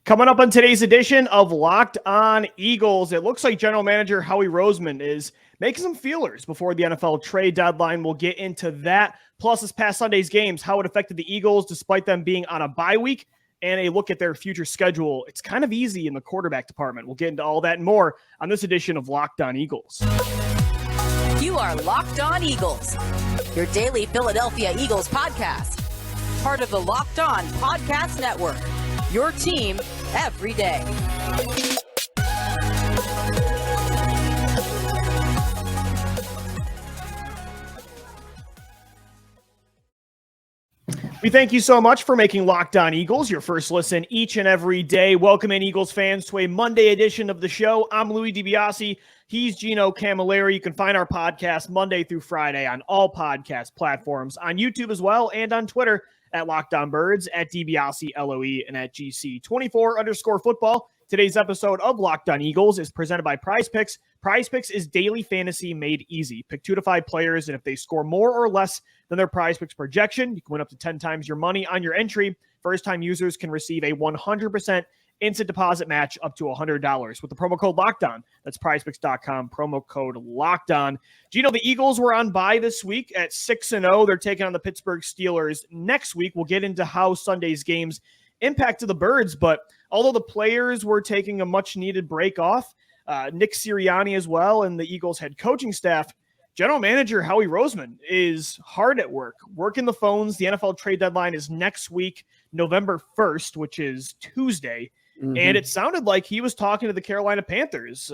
Coming up on today's edition of Locked On Eagles, it looks like General Manager Howie Roseman is making some feelers before the NFL trade deadline. We'll get into that. Plus, this past Sunday's games, how it affected the Eagles despite them being on a bye week, and a look at their future schedule. It's kind of easy in the quarterback department. We'll get into all that and more on this edition of Locked On Eagles. You are Locked On Eagles, your daily Philadelphia Eagles podcast. Part of the Locked On Podcast Network, your team every day. We thank you so much for making Locked On Eagles your first listen each and every day. Welcome in, Eagles fans, to a Monday edition of the show. I'm Louis DiBiase. He's Gino Camilleri. You can find our podcast Monday through Friday on all podcast platforms, on YouTube as well, and on Twitter at Locked On Birds, at DiBiase LOE, and at GC24_football. Today's episode of Locked On Eagles is presented by Prize Picks. Prize Picks is daily fantasy made easy. Pick 2 to 5 players, and if they score more or less than their Prize Picks projection, you can win up to 10 times your money on your entry. First-time users can receive a 100% instant deposit match up to $100 with the promo code LOCKEDON. That's prizepicks.com, promo code LOCKEDON. Gino, the Eagles were on bye this week at 6-0. They're taking on the Pittsburgh Steelers next week. We'll get into how Sunday's games impacted the Birds, but although the players were taking a much-needed break off, Nick Sirianni as well, and the Eagles head coaching staff, General Manager Howie Roseman is hard at work, working the phones. The NFL trade deadline is next week, November 1st, which is Tuesday. And it sounded like he was talking to the Carolina Panthers,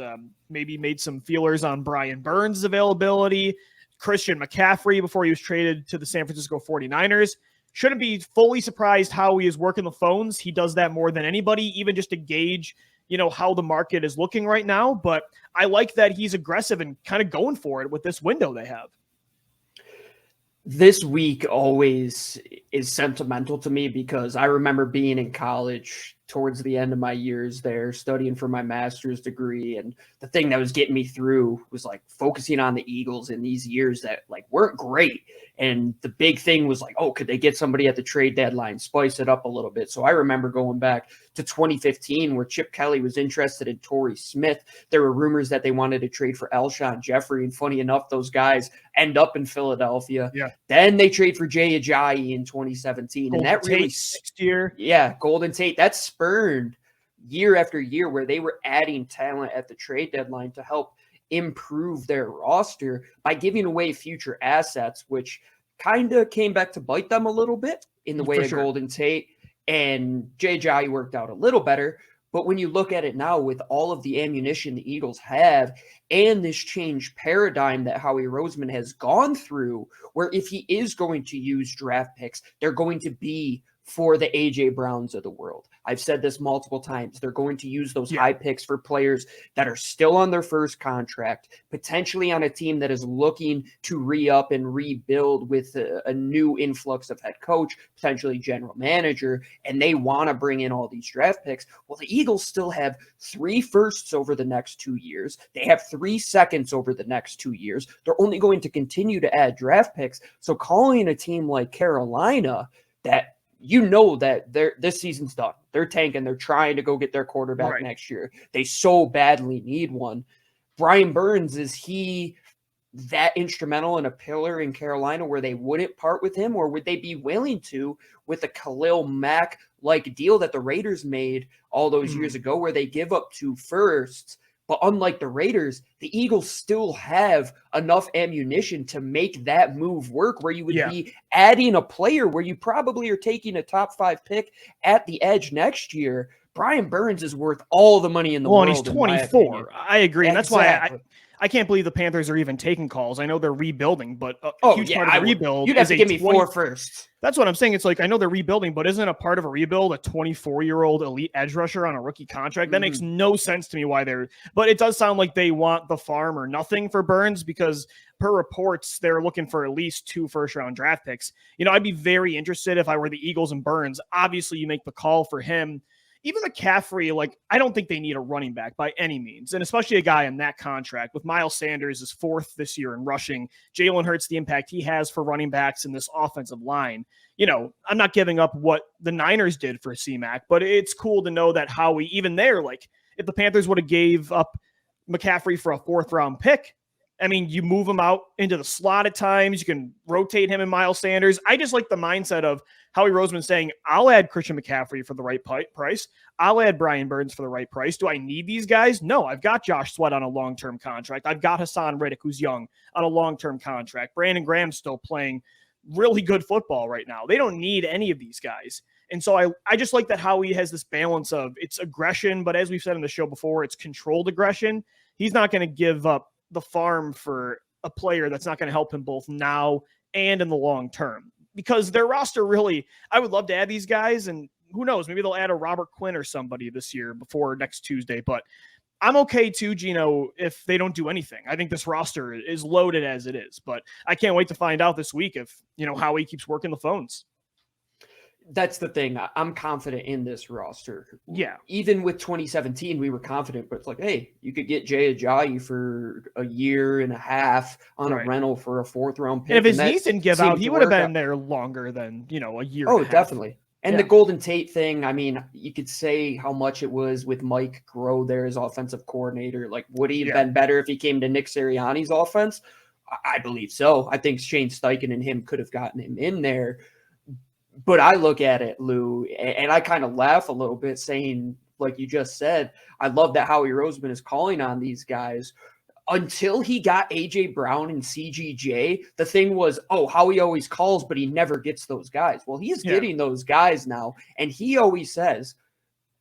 maybe made some feelers on Brian Burns' availability, Christian McCaffrey before he was traded to the San Francisco 49ers. Shouldn't be fully surprised how he is working the phones. He does that more than anybody, even just to gauge, how the market is looking right now. But I like that he's aggressive and kind of going for it with this window they have. This week always is sentimental to me because I remember being in college towards the end of my years there, studying for my master's degree. And the thing that was getting me through was focusing on the Eagles in these years that weren't great. And the big thing was could they get somebody at the trade deadline, spice it up a little bit? So I remember going back to 2015 where Chip Kelly was interested in Torrey Smith. There were rumors that they wanted to trade for Alshon Jeffrey. And funny enough, those guys end up in Philadelphia. Yeah. Then they trade for Jay Ajayi in 2017. Golden and that really next year. Yeah, Golden Tate. That spurned year after year where they were adding talent at the trade deadline to help improve their roster by giving away future assets, which kind of came back to bite them a little bit in the way of Golden Tate, and Jay Ajayi worked out a little better. But when you look at it now with all of the ammunition the Eagles have and this changed paradigm that Howie Roseman has gone through, where if he is going to use draft picks, they're going to be for the A.J. Browns of the world. I've said this multiple times. They're going to use those high picks for players that are still on their first contract, potentially on a team that is looking to re-up and rebuild with a new influx of head coach, potentially general manager, and they want to bring in all these draft picks. Well, the Eagles still have 3 firsts over the next 2 years. They have 3 seconds over the next 2 years. They're only going to continue to add draft picks. So calling a team like Carolina that that this season's done. They're tanking. They're trying to go get their quarterback next year. They so badly need one. Brian Burns, is he that instrumental and a pillar in Carolina where they wouldn't part with him, or would they be willing to with a Khalil Mack-like deal that the Raiders made all those years ago where they give up 2 firsts? But unlike the Raiders, the Eagles still have enough ammunition to make that move work where you would be adding a player where you probably are taking a top 5 pick at the edge next year. Brian Burns is worth all the money in the world. And he's 24. I agree. And that's why I can't believe the Panthers are even taking calls. I know they're rebuilding, but a huge part of the rebuild you'd have to give me 4 firsts. That's what I'm saying. It's I know they're rebuilding, but isn't a part of a rebuild a 24-year-old elite edge rusher on a rookie contract? That makes no sense to me why but it does sound like they want the farm or nothing for Burns because per reports, they're looking for at least 2 first-round draft picks. I'd be very interested if I were the Eagles and Burns. Obviously, you make the call for him even McCaffrey, like, I don't think they need a running back by any means, and especially a guy in that contract with Miles Sanders is 4th this year in rushing. Jalen Hurts, the impact he has for running backs in this offensive line. I'm not giving up what the Niners did for C-Mac, but it's cool to know that Howie, even there, like, if the Panthers would have gave up McCaffrey for a 4th-round pick, I mean, you move him out into the slot at times. You can rotate him and Miles Sanders. I just like the mindset of Howie Roseman saying, I'll add Christian McCaffrey for the right price. I'll add Brian Burns for the right price. Do I need these guys? No, I've got Josh Sweat on a long-term contract. I've got Hassan Riddick, who's young, on a long-term contract. Brandon Graham's still playing really good football right now. They don't need any of these guys. And so I just like that Howie has this balance of it's aggression, but as we've said in the show before, it's controlled aggression. He's not going to give up the farm for a player that's not going to help him both now and in the long term, because their roster really, I would love to add these guys, and who knows, maybe they'll add a Robert Quinn or somebody this year before next Tuesday, but I'm okay too, Gino, if they don't do anything. I think this roster is loaded as it is, but I can't wait to find out this week if, Howie keeps working the phones. That's the thing. I'm confident in this roster. Yeah. Even with 2017, we were confident, but it's like, hey, you could get Jay Ajayi for a year and a half on a rental for a 4th-round pick. And if his knees didn't give out, he would have been there longer than, a year. Oh, definitely. And the Golden Tate thing, I mean, you could say how much it was with Mike Groh there as offensive coordinator. Like, would he have been better if he came to Nick Sirianni's offense? I believe so. I think Shane Steichen and him could have gotten him in there. But I look at it, Lou, and I kind of laugh a little bit saying, like you just said, I love that Howie Roseman is calling on these guys. Until he got A.J. Brown and CGJ, the thing was, Howie always calls, but he never gets those guys. Well, he's getting those guys now, and he always says,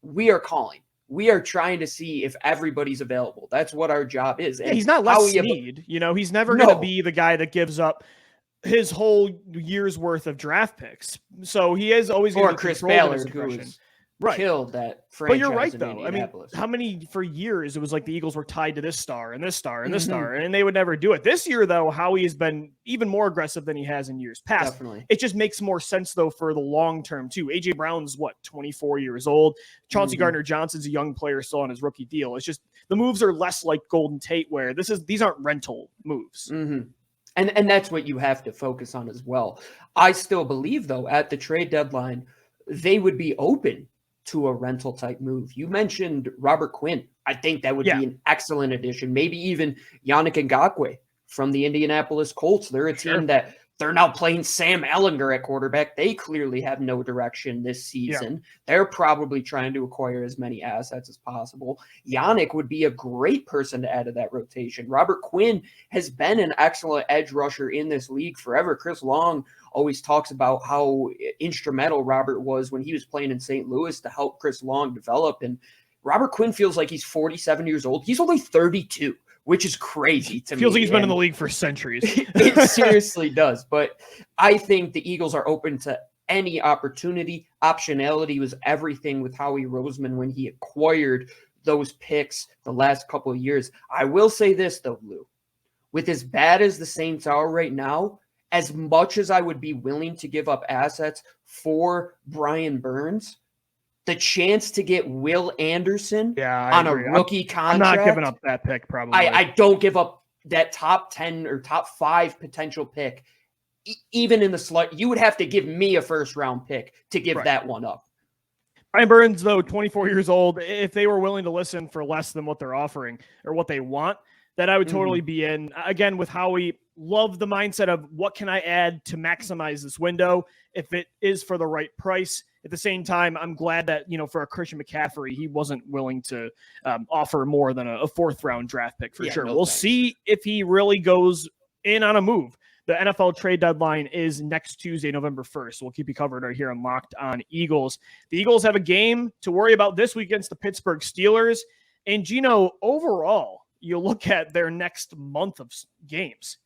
we are calling. We are trying to see if everybody's available. That's what our job is. And he's not Les Snead. He's never going to be the guy that gives up his whole year's worth of draft picks. So he is always going to Chris Ballard, who killed that franchise. But you're right, though. I mean, how many for years it was like the Eagles were tied to this star and this star and this star, and they would never do it. This year, though, Howie has been even more aggressive than he has in years past. Definitely. It just makes more sense, though, for the long term, too. A.J. Brown's, 24 years old. Chauncey Gardner-Johnson's a young player still on his rookie deal. It's just the moves are less like Golden Tate, where these aren't rental moves. Mm-hmm. And that's what you have to focus on as well. I still believe, though, at the trade deadline, they would be open to a rental type move. You mentioned Robert Quinn. I think that would be an excellent addition. Maybe even Yannick Ngakoue from the Indianapolis Colts. They're a team that they're now playing Sam Ehlinger at quarterback. They clearly have no direction this season. They're probably trying to acquire as many assets as possible. Yannick would be a great person to add to that rotation. Robert Quinn has been an excellent edge rusher in this league forever. Chris Long always talks about how instrumental Robert was when he was playing in St. Louis to help Chris Long develop. And Robert Quinn feels like he's 47 years old. He's only 32. Which is crazy to me. Feels like he's been in the league for centuries. It seriously does. But I think the Eagles are open to any opportunity. Optionality was everything with Howie Roseman when he acquired those picks the last couple of years. I will say this, though, Lou. With as bad as the Saints are right now, as much as I would be willing to give up assets for Brian Burns, the chance to get Will Anderson on a rookie contract. I'm not giving up that pick, probably. I don't give up that top 10 or top 5 potential pick. Even in the slot, you would have to give me a first-round pick to give that one up. Brian Burns, though, 24 years old, if they were willing to listen for less than what they're offering or what they want, that I would totally be in. Again, with Howie, love the mindset of what can I add to maximize this window if it is for the right price. At the same time, I'm glad that, for a Christian McCaffrey, he wasn't willing to offer more than a 4th-round draft pick for sure. We'll see if he really goes in on a move. The NFL trade deadline is next Tuesday, November 1st. We'll keep you covered right here on Locked On Eagles. The Eagles have a game to worry about this week against the Pittsburgh Steelers. And, Gino, overall, you look at their next month of games.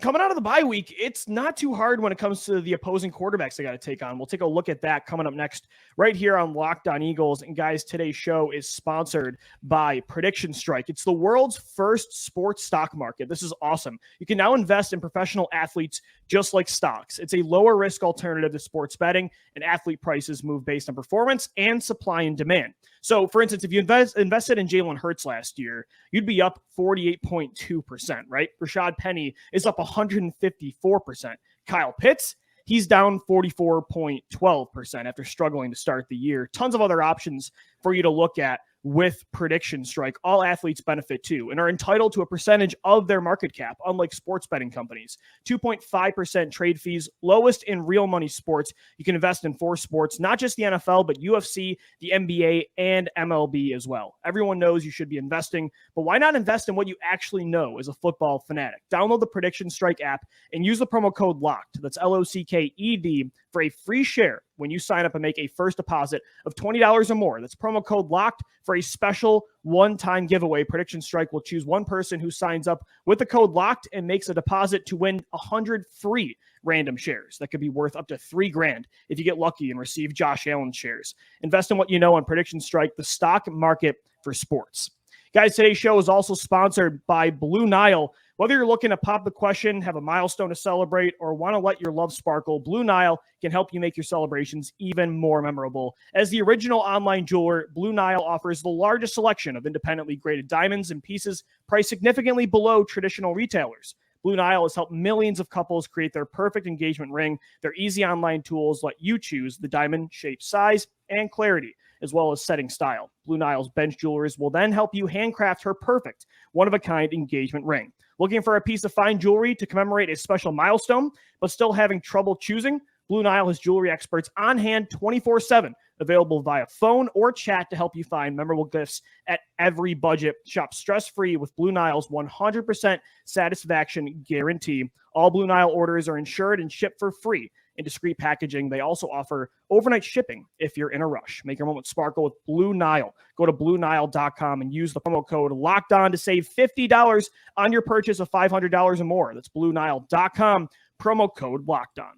coming out of the bye week, it's not too hard when it comes to the opposing quarterbacks they got to take on. We'll take a look at that coming up next right here on Locked On Eagles. And guys, today's show is sponsored by Prediction Strike. It's the world's first sports stock market. This is awesome. You can now invest in professional athletes just like stocks. It's a lower risk alternative to sports betting, and athlete prices move based on performance and supply and demand. So, for instance, if you invested in Jalen Hurts last year, you'd be up 48.2%, right? Rashad Penny is up 154%. Kyle Pitts, he's down 44.12% after struggling to start the year. Tons of other options for you to look at with Prediction Strike. All athletes benefit too and are entitled to a percentage of their market cap, unlike sports betting companies. 2.5% trade fees, lowest in real money sports. You can invest in 4 sports, not just the NFL, but UFC, the NBA, and MLB as well. Everyone knows you should be investing, but why not invest in what you actually know as a football fanatic? Download the Prediction Strike app and use the promo code LOCKED. That's LOCKED for a free share when you sign up and make a first deposit of $20 or more. That's promo code LOCKED for a special one-time giveaway. Prediction Strike will choose one person who signs up with the code LOCKED and makes a deposit to win 100 free random shares. That could be worth up to $3,000 if you get lucky and receive Josh Allen shares. Invest in what you know on Prediction Strike, the stock market for sports. Guys, today's show is also sponsored by Blue Nile. Whether you're looking to pop the question, have a milestone to celebrate, or want to let your love sparkle, Blue Nile can help you make your celebrations even more memorable. As the original online jeweler, Blue Nile offers the largest selection of independently graded diamonds and pieces priced significantly below traditional retailers. Blue Nile has helped millions of couples create their perfect engagement ring. Their easy online tools let you choose the diamond shape, size, and clarity, as well as setting style. Blue Nile's bench jewelers will then help you handcraft her perfect one-of-a-kind engagement ring. Looking for a piece of fine jewelry to commemorate a special milestone, but still having trouble choosing? Blue Nile has jewelry experts on hand 24/7, available via phone or chat to help you find memorable gifts at every budget. Shop stress-free with Blue Nile's 100% satisfaction guarantee. All Blue Nile orders are insured and shipped for free in discreet packaging. They also offer overnight shipping if you're in a rush. Make your moment sparkle with Blue Nile. Go to BlueNile.com and use the promo code LOCKEDON to save $50 on your purchase of $500 or more. That's BlueNile.com, promo code LOCKEDON.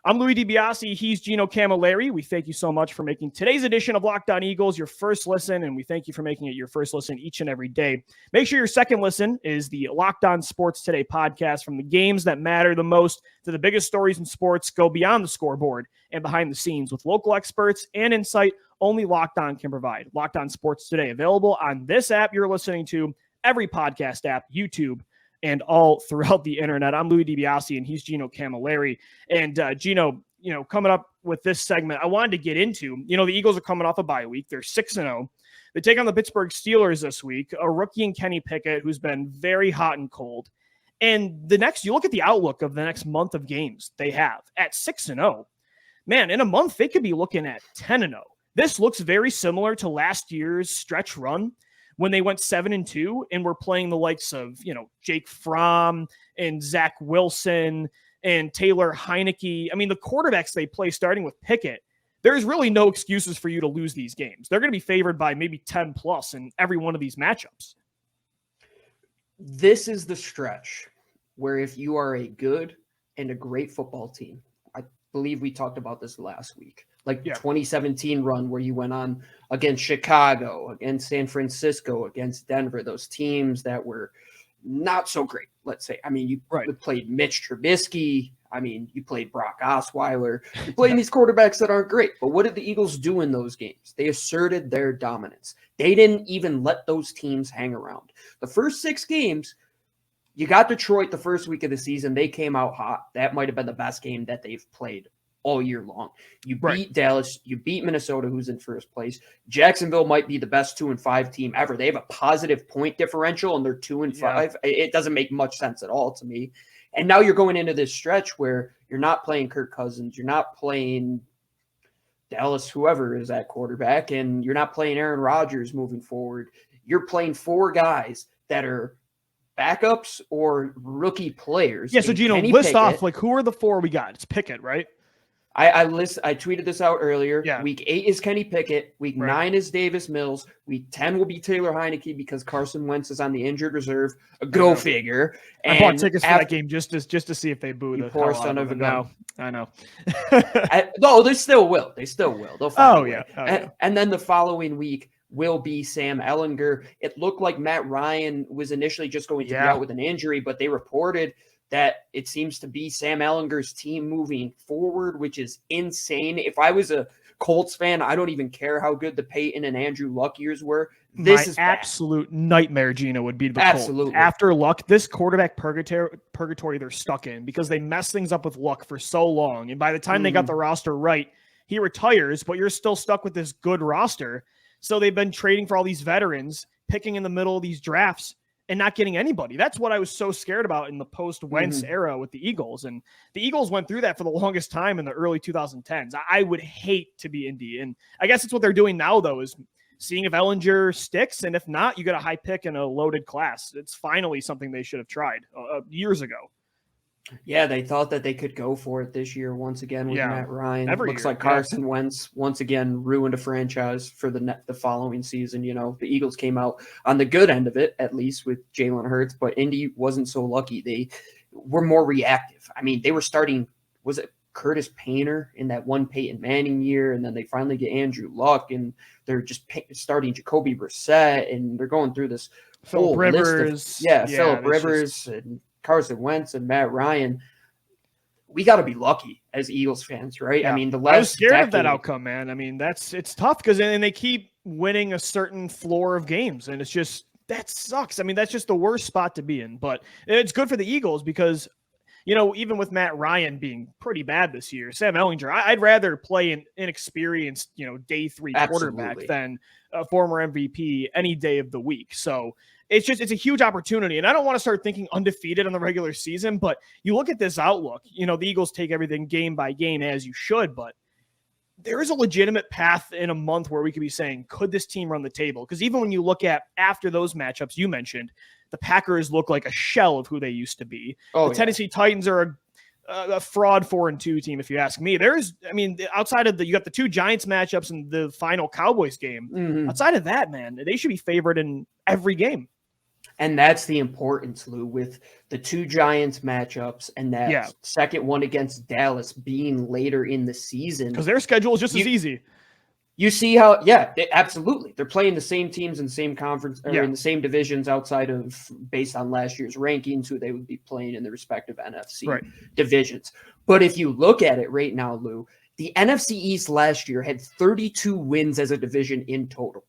I'm Louis DiBiase. He's Gino Camilleri. We thank you so much for making today's edition of Locked On Eagles your first listen, and we thank you for making it your first listen each and every day. Make sure your second listen is the Locked On Sports Today podcast. From the games that matter the most to the biggest stories in sports, go beyond the scoreboard and behind the scenes with local experts and insight only Locked On can provide. Locked On Sports Today, available on this app you're listening to, every podcast app, YouTube, and all throughout the internet. I'm Louis DiBiase, and he's Gino Camilleri. And Gino, coming up with this segment, I wanted to get into, the Eagles are coming off a bye week. They're 6-0. They take on the Pittsburgh Steelers this week, a rookie in Kenny Pickett who's been very hot and cold. And you look at the outlook of the next month of games they have at 6-0. Man, in a month, they could be looking at 10-0. This looks very similar to last year's stretch run when they went 7-2 and were playing the likes of, Jake Fromm and Zach Wilson and Taylor Heineke. I mean, the quarterbacks they play, starting with Pickett, there's really no excuses for you to lose these games. They're going to be favored by maybe 10 plus in every one of these matchups. This is the stretch where if you are a good and a great football team, I believe we talked about this last week, like the 2017 run where you went on against Chicago, against San Francisco, against Denver, those teams that were not so great, let's say. I mean, you played Mitch Trubisky. I mean, you played Brock Osweiler. You're playing these quarterbacks that aren't great. But what did the Eagles do in those games? They asserted their dominance. They didn't even let those teams hang around. The first 6 games, you got Detroit the first week of the season. They came out hot. That might have been the best game that they've played all year long. You beat Dallas. You beat Minnesota, who's in first place. Jacksonville might be the best 2-5 team ever. They have a positive point differential, and they're 2-5. It doesn't make much sense at all to me. And now you're going into this stretch where you're not playing Kirk Cousins. You're not playing Dallas, whoever is at quarterback, and you're not playing Aaron Rodgers moving forward. You're playing 4 guys that are backups or rookie players. Yeah, so Gino, list off, who are the 4 we got? It's Pickett, right? I tweeted this out earlier. Yeah. Week 8 is Kenny Pickett. Week 9 is Davis Mills. Week 10 will be Taylor Heineke because Carson Wentz is on the injured reserve. Go figure. I bought tickets for that game just to see if they boo the poor hell son out of a them. gun. No, I know. No, they still will. They'll find a way. Yeah. And then the following week will be Sam Ehlinger. It looked like Matt Ryan was initially just going to be out with an injury, but they reported that it seems to be Sam Ehlinger's team moving forward, which is insane. If I was a Colts fan, I don't even care how good the Peyton and Andrew Luck years were. This is absolute nightmare, Gino, would be the Absolutely. Colts. After Luck, this quarterback purgatory they're stuck in because they mess things up with Luck for so long. And by the time they got the roster right, he retires, but you're still stuck with this good roster. So they've been trading for all these veterans, picking in the middle of these drafts, and not getting anybody. That's what I was so scared about in the post-Wentz era with the Eagles. And the Eagles went through that for the longest time in the early 2010s. I would hate to be Indy. And I guess it's what they're doing now, though, is seeing if Ehlinger sticks. And if not, you got a high pick in a loaded class. It's finally something they should have tried years ago. Yeah, they thought that they could go for it this year once again with Matt Ryan. Looks like Carson Wentz once again ruined a franchise for the following season. You know, the Eagles came out on the good end of it, at least with Jalen Hurts, but Indy wasn't so lucky. They were more reactive. I mean, they were starting, was it Curtis Painter in that one Peyton Manning year, and then they finally get Andrew Luck, and they're just starting Jacoby Brissett, and they're going through this Phillip Rivers. Phillip Rivers and Carson Wentz and Matt Ryan. We got to be lucky as Eagles fans, right? Yeah. I mean, I was scared of that outcome, man. I mean, it's tough because then they keep winning a certain floor of games, and it's just that sucks. I mean, that's just the worst spot to be in. But it's good for the Eagles because, you know, even with Matt Ryan being pretty bad this year, Sam Ehlinger, I'd rather play an inexperienced, you know, day 3 quarterback than a former MVP any day of the week. So it's a huge opportunity. And I don't want to start thinking undefeated in the regular season, but you look at this outlook, you know, the Eagles take everything game by game as you should, but there is a legitimate path in a month where we could be saying, could this team run the table? Because even when you look at after those matchups you mentioned, the Packers look like a shell of who they used to be. The Tennessee Titans are a fraud 4-2 team, if you ask me. Outside of you got the 2 Giants matchups and the final Cowboys game. Outside of that, man, they should be favored in every game. And that's the importance, Lou, with the 2 Giants matchups and that second one against Dallas being later in the season. Because their schedule is just as easy. You see how, absolutely. They're playing the same teams in the same conference or in the same divisions outside of, based on last year's rankings, who they would be playing in the respective NFC divisions. But if you look at it right now, Lou, the NFC East last year had 32 wins as a division in total.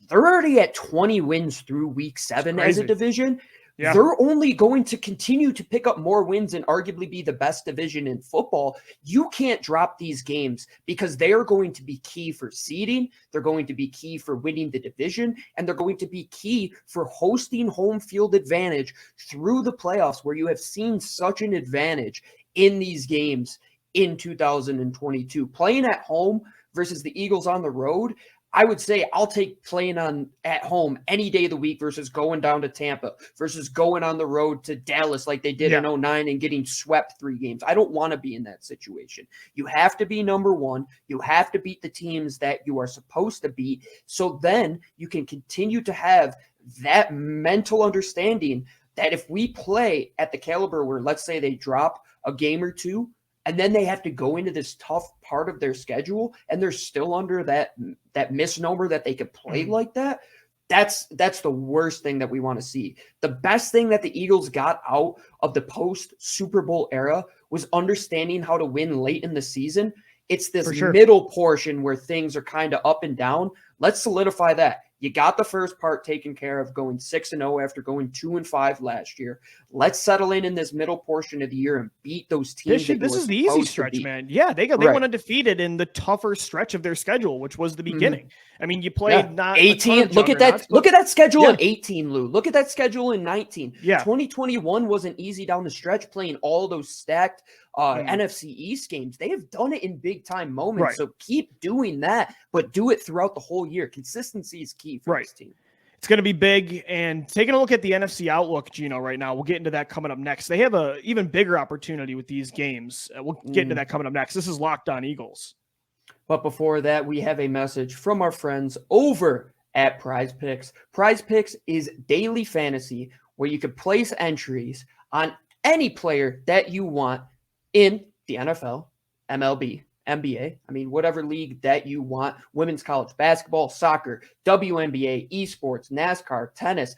They're already at 20 wins through week 7 as a division. Yeah. They're only going to continue to pick up more wins and arguably be the best division in football. You can't drop these games because they are going to be key for seeding. They're going to be key for winning the division, and they're going to be key for hosting home field advantage through the playoffs, where you have seen such an advantage in these games in 2022. Playing at home versus the Eagles on the road, I would say I'll take playing at home any day of the week versus going down to Tampa versus going on the road to Dallas like they did in 2009 and getting swept 3 games. I don't want to be in that situation. You have to be number 1. You have to beat the teams that you are supposed to beat. So then you can continue to have that mental understanding that if we play at the caliber where, let's say, they drop a game or 2, and then they have to go into this tough part of their schedule, and they're still under that misnomer that they could play like that. That's the worst thing that we want to see. The best thing that the Eagles got out of the post-Super Bowl era was understanding how to win late in the season. It's this middle portion where things are kind of up and down. Let's solidify that. You got the first part taken care of, going 6-0 after going 2-5 last year. Let's settle in this middle portion of the year and beat those teams. This is the easy stretch, man. Yeah, they went undefeated in the tougher stretch of their schedule, which was the beginning. I mean, you played not 18. Look at that schedule in 18, Lou. Look at that schedule in 19. 2021 wasn't easy down the stretch, playing all those stacked NFC East games. They have done it in big time moments. So keep doing that, but do it throughout the whole year. Consistency is key for this team. It's going to be big. And taking a look at the NFC outlook, Gino, right now, we'll get into that coming up next. They have a even bigger opportunity with these games. We'll get into that coming up next. This is Locked On Eagles. But before that, we have a message from our friends over at Prize Picks. Prize Picks is daily fantasy where you can place entries on any player that you want in the NFL, MLB, NBA, whatever league that you want, women's college basketball, soccer, WNBA, esports, NASCAR, tennis.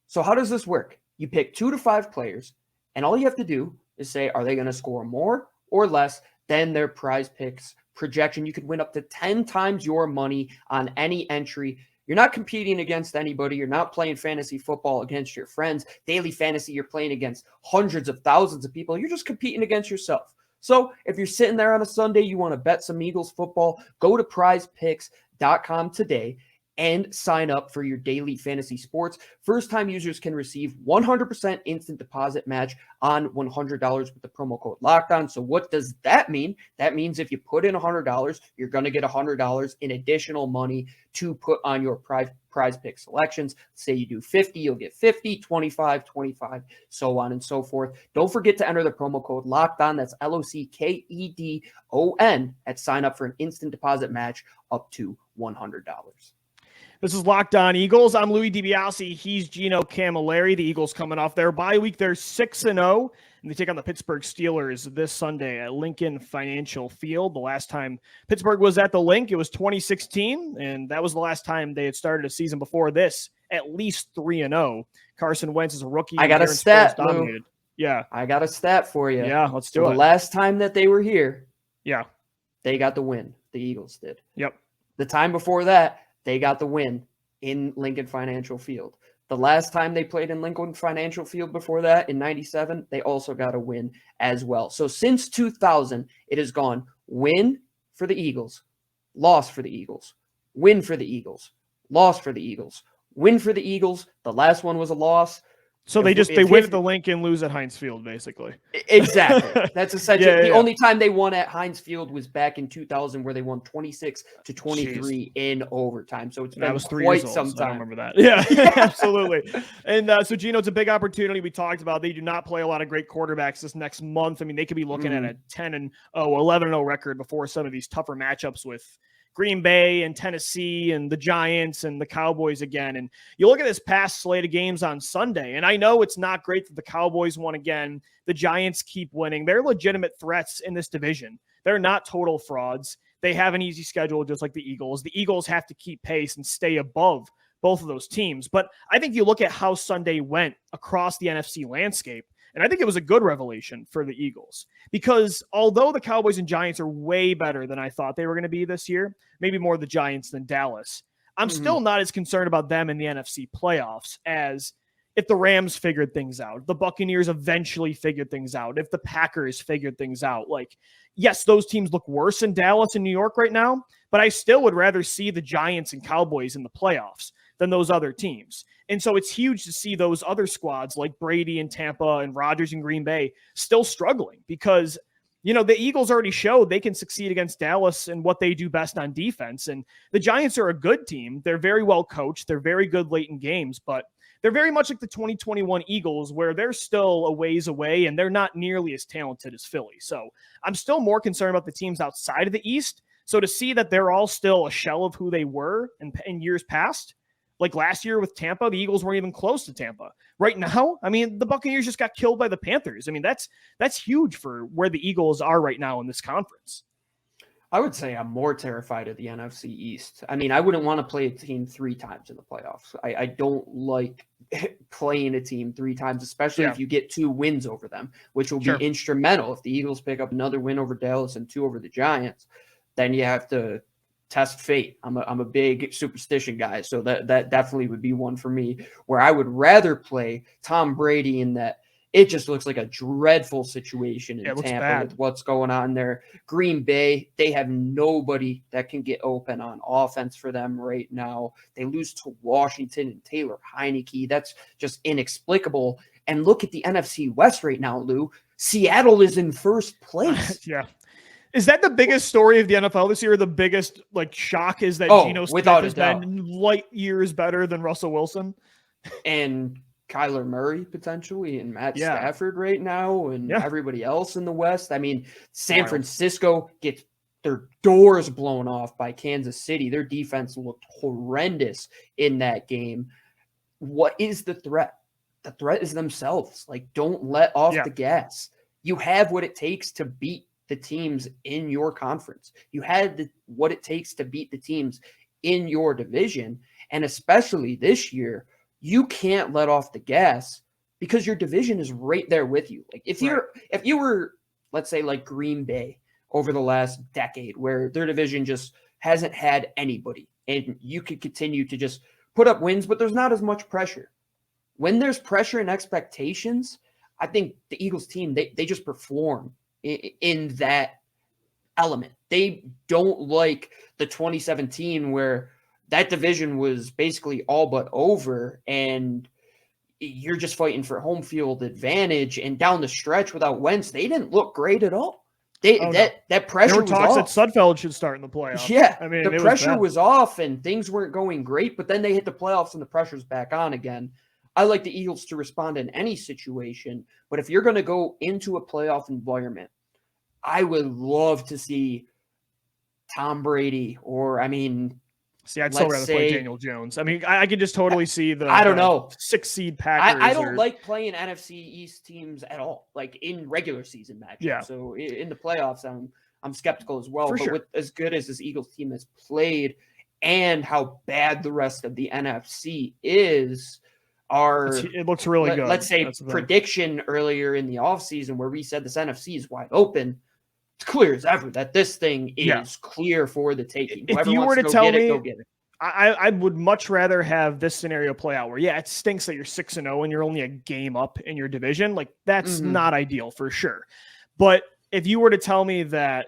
So how does this work? You pick 2 to 5 players, and all you have to do is say, are they going to score more or less than their Prize Picks projection? You could win up to 10 times your money on any entry. You're not competing against anybody. You're not playing fantasy football against your friends. Daily fantasy, you're playing against hundreds of thousands of people. You're just competing against yourself. So if you're sitting there on a Sunday, you want to bet some Eagles football, go to prizepicks.com today and sign up for your daily fantasy sports. First-time users can receive 100% instant deposit match on $100 with the promo code LOCKDOWN. So what does that mean? That means if you put in $100, you're going to get $100 in additional money to put on your prize pick selections. Say you do 50, you'll get 50, 25, 25, so on and so forth. Don't forget to enter the promo code LOCKDOWN. That's LOCKEDON at sign up for an instant deposit match up to $100. This is Locked On Eagles. I'm Louis DiBiase. He's Gino Camilleri. The Eagles coming off their bye week. They're 6-0, and they take on the Pittsburgh Steelers this Sunday at Lincoln Financial Field. The last time Pittsburgh was at the Link, it was 2016, and that was the last time they had started a season before this, at least 3-0. Carson Wentz is a rookie. I got a stat, Lou. Yeah. I got a stat for you. Yeah, let's do it. The last time that they were here, yeah, they got the win. The Eagles did. Yep. The time before that, they got the win in Lincoln Financial Field. The last time they played in Lincoln Financial Field before that, in 97, they also got a win as well. So since 2000, it has gone win for the Eagles, loss for the Eagles, win for the Eagles, loss for the Eagles, win for the Eagles. The last one was a loss. So they win at the Link and lose at Heinz Field, basically. Exactly. That's essentially the only time they won at Heinz Field was back in 2000, where they won 26-23 in overtime. So it's been quite some time. I remember that. Yeah, absolutely. And so, Gino, it's a big opportunity we talked about. They do not play a lot of great quarterbacks this next month. They could be looking at a 10-0, 11-0 record before some of these tougher matchups with Green Bay and Tennessee and the Giants and the Cowboys again. And you look at this past slate of games on Sunday, and I know it's not great that the Cowboys won again. The Giants keep winning. They're legitimate threats in this division. They're not total frauds. They have an easy schedule just like the Eagles. The Eagles have to keep pace and stay above both of those teams. But I think you look at how Sunday went across the NFC landscape, and I think it was a good revelation for the Eagles, because although the Cowboys and Giants are way better than I thought they were going to be this year, maybe more the Giants than Dallas, I'm still not as concerned about them in the NFC playoffs as if the Rams figured things out, the Buccaneers eventually figured things out, if the Packers figured things out. Like, yes, those teams look worse in Dallas and New York right now, but I still would rather see the Giants and Cowboys in the playoffs than those other teams. And so it's huge to see those other squads like Brady and Tampa and Rodgers and Green Bay still struggling, because, the Eagles already showed they can succeed against Dallas and what they do best on defense. And the Giants are a good team. They're very well coached. They're very good late in games, but they're very much like the 2021 Eagles, where they're still a ways away and they're not nearly as talented as Philly. So I'm still more concerned about the teams outside of the East. So to see that they're all still a shell of who they were in years past, like last year with Tampa, the Eagles weren't even close to Tampa. Right now, the Buccaneers just got killed by the Panthers. That's huge for where the Eagles are right now in this conference. I would say I'm more terrified of the NFC East. I wouldn't want to play a team 3 times in the playoffs. I don't like playing a team 3 times, especially if you get 2 wins over them, which will be instrumental. If the Eagles pick up another win over Dallas and 2 over the Giants, then you have to test fate. I'm a big superstition guy, so that definitely would be one for me, where I would rather play Tom Brady in that. It just looks like a dreadful situation in Tampa with what's going on there. Green Bay, they have nobody that can get open on offense for them right now. They lose to Washington and Taylor Heineke. That's just inexplicable. And look at the NFC West right now, Lou. Seattle is in first place. Yeah. Is that the biggest story of the NFL this year? The biggest shock is that Geno Smith has been light years better than Russell Wilson and Kyler Murray potentially, and Matt Stafford right now, and everybody else in the West. I mean, San Francisco gets their doors blown off by Kansas City. Their defense looked horrendous in that game. What is the threat? The threat is themselves. Don't let off the gas. You have what it takes to beat the teams in your conference. You had what it takes to beat the teams in your division. And especially this year, you can't let off the gas because your division is right there with you. If you were, let's say, like Green Bay over the last decade, where their division just hasn't had anybody, and you could continue to just put up wins, but there's not as much pressure. When there's pressure and expectations, I think the Eagles team, they just perform in that element. They don't like the 2017 where that division was basically all but over and you're just fighting for home field advantage, and down the stretch without Wentz, they didn't look great at all. That pressure there were was talks off. that Sudfeld should start in the playoffs. Yeah, I mean, the pressure was off and things weren't going great, but then they hit the playoffs and the pressure's back on again. I like the Eagles to respond in any situation, but if you're going to go into a playoff environment, I would love to see Tom Brady I'd still rather play Daniel Jones. I mean, I could just totally see the 6 seed Packers. I don't like playing NFC East teams at all, in regular season matchups. Yeah. So in the playoffs, I'm skeptical as well. For but sure. With as good as this Eagles team has played and how bad the rest of the NFC is, it looks really good. Let's say prediction earlier in the offseason where we said this NFC is wide open. It's clear as ever that this thing is clear for the taking. If you were to tell me, go get it. I would much rather have this scenario play out where, it stinks that you're 6-0 and you're only a game up in your division. That's not ideal for sure. But if you were to tell me that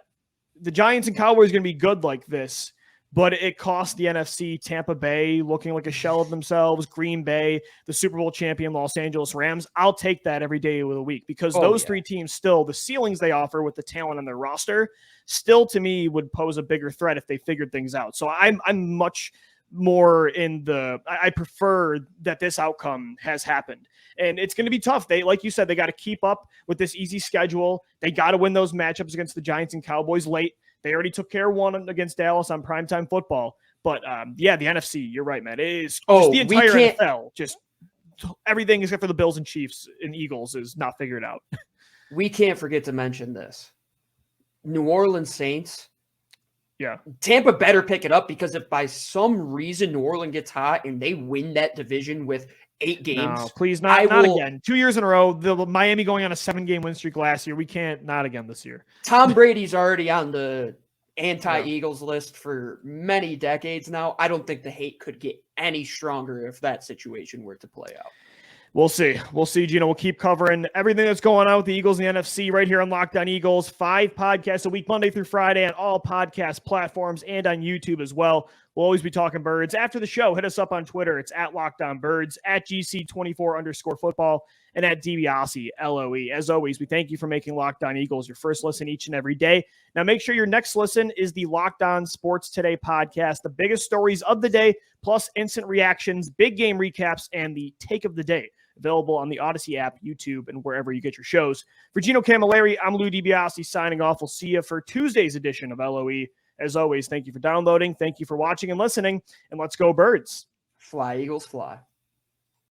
the Giants and Cowboys are going to be good like this, but it cost the NFC, Tampa Bay looking like a shell of themselves, Green Bay, the Super Bowl champion Los Angeles Rams, I'll take that every day of the week because those three teams still, the ceilings they offer with the talent on their roster, still to me would pose a bigger threat if they figured things out. So I'm much more I prefer that this outcome has happened. And it's going to be tough. They, like you said, they got to keep up with this easy schedule. They got to win those matchups against the Giants and Cowboys late. They already took care of one against Dallas on primetime football. But, the NFC, you're right, man. It is just the entire NFL. Just everything except for the Bills and Chiefs and Eagles is not figured out. We can't forget to mention this. New Orleans Saints. Yeah. Tampa better pick it up because if by some reason New Orleans gets hot and they win that division with 8 games. No, please not again. 2 years in a row. The Miami going on a 7-game win streak last year. We can't, not again this year. Tom Brady's already on the anti-Eagles list for many decades now. I don't think the hate could get any stronger if that situation were to play out. We'll see. Gino. We'll keep covering everything that's going on with the Eagles and the NFC right here on Locked On Eagles. 5 podcasts a week, Monday through Friday on all podcast platforms and on YouTube as well. We'll always be talking birds. After the show, hit us up on Twitter. It's at Locked On Birds, at GC24_football, and at DiBiase, LOE. As always, we thank you for making Locked On Eagles your first listen each and every day. Now, make sure your next listen is the Locked On Sports Today podcast, the biggest stories of the day, plus instant reactions, big game recaps, and the take of the day. Available on the Odyssey app, YouTube, and wherever you get your shows. For Gino Camilleri, I'm Lou DiBiase signing off. We'll see you for Tuesday's edition of LOE. As always, thank you for downloading. Thank you for watching and listening. And let's go, Birds. Fly, Eagles, fly.